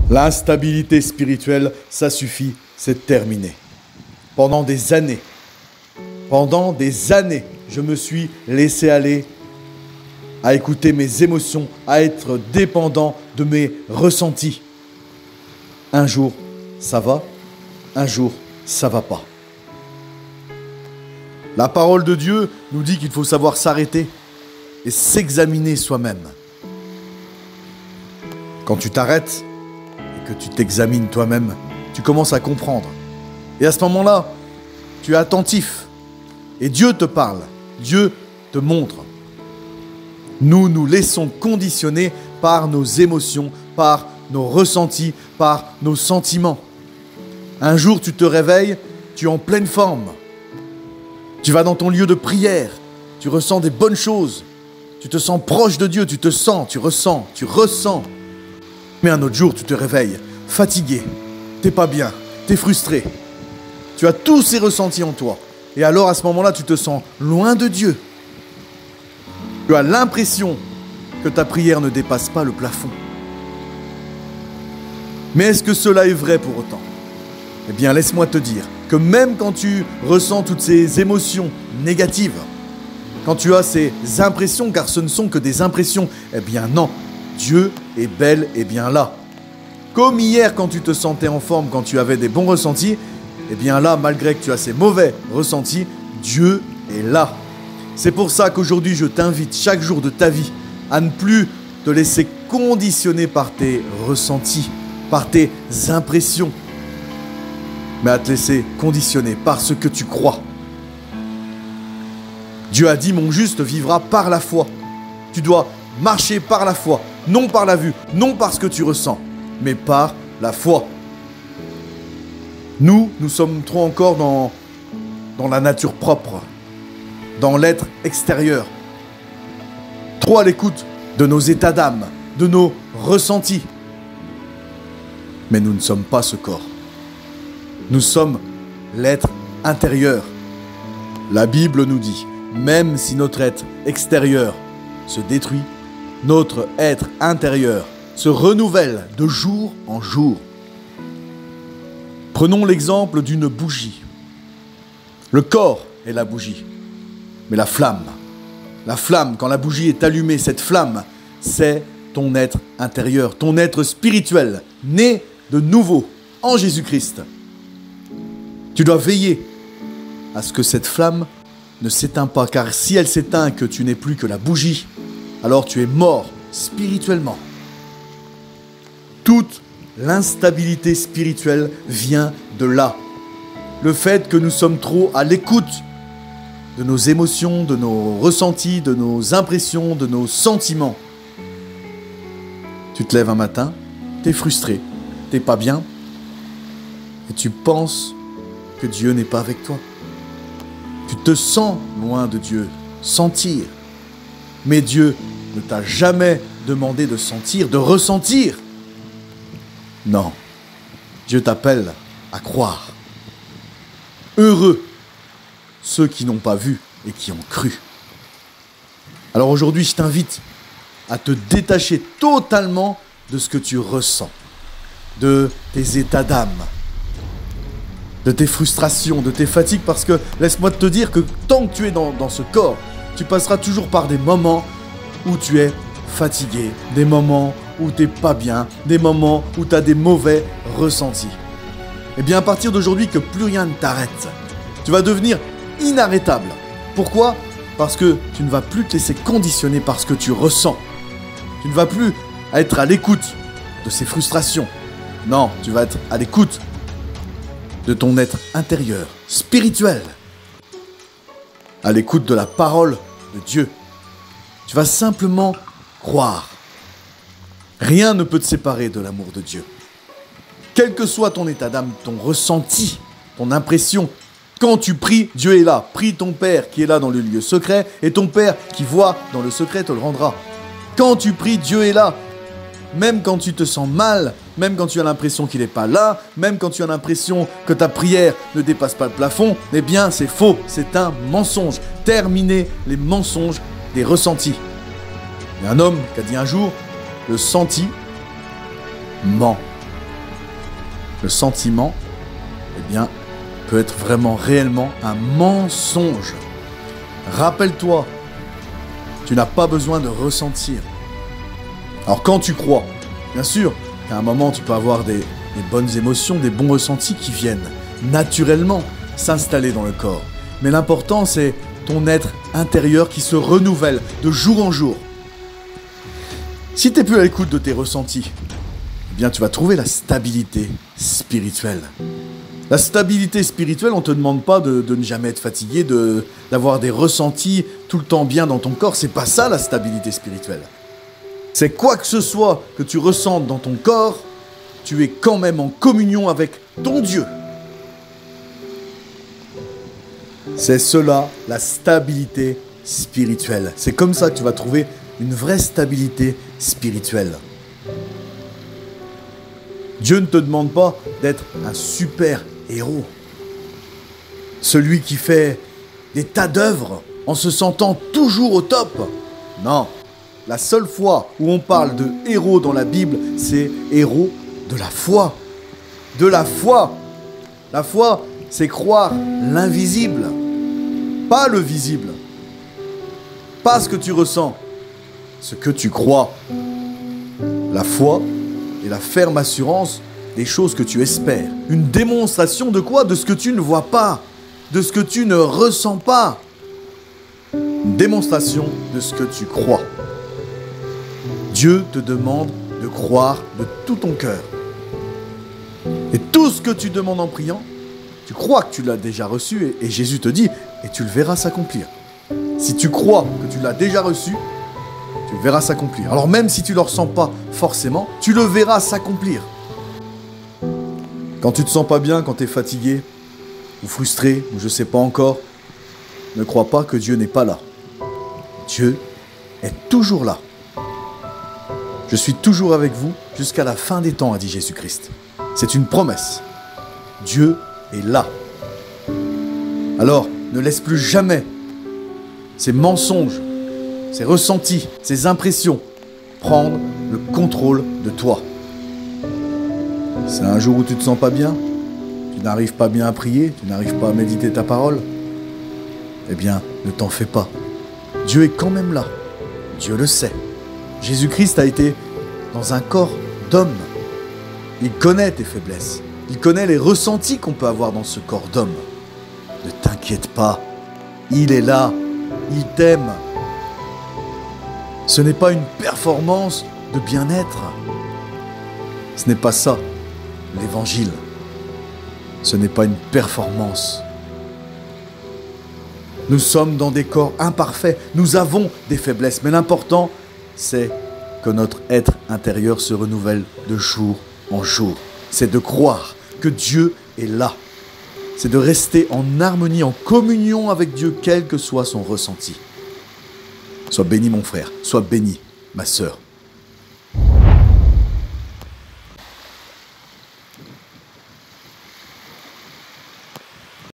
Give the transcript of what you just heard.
L'instabilité spirituelle, ça suffit, c'est terminé. Pendant des années, je me suis laissé aller à écouter mes émotions, à être dépendant de mes ressentis. Un jour, ça va, un jour, ça va pas. La parole de Dieu nous dit qu'il faut savoir s'arrêter et s'examiner soi-même. Quand tu t'arrêtes et que tu t'examines toi-même, tu commences à comprendre. Et à ce moment-là, tu es attentif. Et Dieu te parle, Dieu te montre. Nous nous laissons conditionner par nos émotions, par nos ressentis, par nos sentiments. Un jour, tu te réveilles, tu es en pleine forme. Tu vas dans ton lieu de prière, tu ressens des bonnes choses. Tu te sens proche de Dieu, tu ressens. Mais un autre jour, tu te réveilles, fatigué, t'es pas bien, t'es frustré. Tu as tous ces ressentis en toi. Et alors, à ce moment-là, tu te sens loin de Dieu. Tu as l'impression que ta prière ne dépasse pas le plafond. Mais est-ce que cela est vrai pour autant ? Eh bien, laisse-moi te dire que même quand tu ressens toutes ces émotions négatives, quand tu as ces impressions, car ce ne sont que des impressions, eh bien non, Dieu est bel et bien là. Comme hier quand tu te sentais en forme, quand tu avais des bons ressentis, eh bien là, malgré que tu as ces mauvais ressentis, Dieu est là. C'est pour ça qu'aujourd'hui, je t'invite chaque jour de ta vie à ne plus te laisser conditionner par tes ressentis, par tes impressions, mais à te laisser conditionner par ce que tu crois. Dieu a dit, mon juste vivra par la foi. Tu dois marcher par la foi, non par la vue, non par ce que tu ressens, mais par la foi. Nous sommes trop encore dans la nature propre, dans l'être extérieur, trop à l'écoute de nos états d'âme, de nos ressentis. Mais nous ne sommes pas ce corps. Nous sommes l'être intérieur. La Bible nous dit, même si notre être extérieur se détruit, notre être intérieur se renouvelle de jour en jour. Prenons l'exemple d'une bougie. Le corps est la bougie, mais la flamme, quand la bougie est allumée, cette flamme, c'est ton être intérieur, ton être spirituel, né de nouveau en Jésus-Christ. Tu dois veiller à ce que cette flamme ne s'éteint pas, car si elle s'éteint et que tu n'es plus que la bougie, alors tu es mort spirituellement. Toute l'instabilité spirituelle vient de là. Le fait que nous sommes trop à l'écoute de nos émotions, de nos ressentis, de nos impressions, de nos sentiments. Tu te lèves un matin, t'es frustré, t'es pas bien, et tu penses que Dieu n'est pas avec toi. Tu te sens loin de Dieu, sentir. Mais Dieu ne t'a jamais demandé de sentir, de ressentir. Non, Dieu t'appelle à croire. Heureux ceux qui n'ont pas vu et qui ont cru. Alors aujourd'hui, je t'invite à te détacher totalement de ce que tu ressens, de tes états d'âme, de tes frustrations, de tes fatigues, parce que laisse-moi te dire que tant que tu es dans ce corps, tu passeras toujours par des moments où tu es fatigué, des moments où tu n'es pas bien, des moments où tu as des mauvais ressentis. Et bien à partir d'aujourd'hui, que plus rien ne t'arrête. Tu vas devenir inarrêtable. Pourquoi ? Parce que tu ne vas plus te laisser conditionner par ce que tu ressens. Tu ne vas plus être à l'écoute de ces frustrations. Non, tu vas être à l'écoute de ton être intérieur, spirituel. À l'écoute de la parole de Dieu. Tu vas simplement croire. Rien ne peut te séparer de l'amour de Dieu. Quel que soit ton état d'âme, ton ressenti, ton impression, quand tu pries, Dieu est là. Prie ton Père qui est là dans le lieu secret, et ton Père qui voit dans le secret te le rendra. Quand tu pries, Dieu est là. Même quand tu te sens mal, même quand tu as l'impression qu'il n'est pas là, même quand tu as l'impression que ta prière ne dépasse pas le plafond, eh bien c'est faux, c'est un mensonge. Terminez les mensonges des ressentis. Il y a un homme qui a dit un jour, le senti ment. le sentiment, eh bien, peut être vraiment, réellement un mensonge. Rappelle-toi, tu n'as pas besoin de ressentir. Alors quand tu crois, bien sûr qu'à un moment tu peux avoir des bonnes émotions, des bons ressentis qui viennent naturellement s'installer dans le corps. Mais l'important c'est ton être intérieur qui se renouvelle de jour en jour. Si tu n'es plus à l'écoute de tes ressentis, eh bien tu vas trouver la stabilité spirituelle. La stabilité spirituelle, on ne te demande pas de ne jamais être fatigué, d'avoir des ressentis tout le temps bien dans ton corps. C'est pas ça la stabilité spirituelle. C'est quoi que ce soit que tu ressentes dans ton corps, tu es quand même en communion avec ton Dieu. C'est cela, la stabilité spirituelle. C'est comme ça que tu vas trouver une vraie stabilité spirituelle. Dieu ne te demande pas d'être un super héros. Celui qui fait des tas d'œuvres en se sentant toujours au top. Non. La seule fois où on parle de héros dans la Bible, c'est héros de la foi. De la foi. La foi, c'est croire l'invisible. Pas le visible. Pas ce que tu ressens. Ce que tu crois. La foi est la ferme assurance des choses que tu espères. Une démonstration de quoi? De ce que tu ne vois pas. De ce que tu ne ressens pas. Une démonstration de ce que tu crois. Dieu te demande de croire de tout ton cœur. Et tout ce que tu demandes en priant, tu crois que tu l'as déjà reçu et Jésus te dit, et tu le verras s'accomplir. Si tu crois que tu l'as déjà reçu, tu le verras s'accomplir. Alors même si tu ne le ressens pas forcément, tu le verras s'accomplir. Quand tu te sens pas bien, quand tu es fatigué, ou frustré, ou je ne sais pas encore, ne crois pas que Dieu n'est pas là. Dieu est toujours là. Je suis toujours avec vous jusqu'à la fin des temps, a dit Jésus-Christ. C'est une promesse. Dieu est là. Alors, ne laisse plus jamais ces mensonges, ces ressentis, ces impressions prendre le contrôle de toi. C'est un jour où tu ne te sens pas bien, tu n'arrives pas bien à prier, tu n'arrives pas à méditer ta parole, eh bien, ne t'en fais pas. Dieu est quand même là. Dieu le sait. Jésus-Christ a été dans un corps d'homme. Il connaît tes faiblesses. Il connaît les ressentis qu'on peut avoir dans ce corps d'homme. Ne t'inquiète pas. Il est là. Il t'aime. Ce n'est pas une performance de bien-être. Ce n'est pas ça, l'évangile. Ce n'est pas une performance. Nous sommes dans des corps imparfaits. Nous avons des faiblesses. Mais l'important, c'est que notre être intérieur se renouvelle de jour en jour. C'est de croire que Dieu est là. C'est de rester en harmonie, en communion avec Dieu, quel que soit son ressenti. Sois béni mon frère, sois béni ma sœur.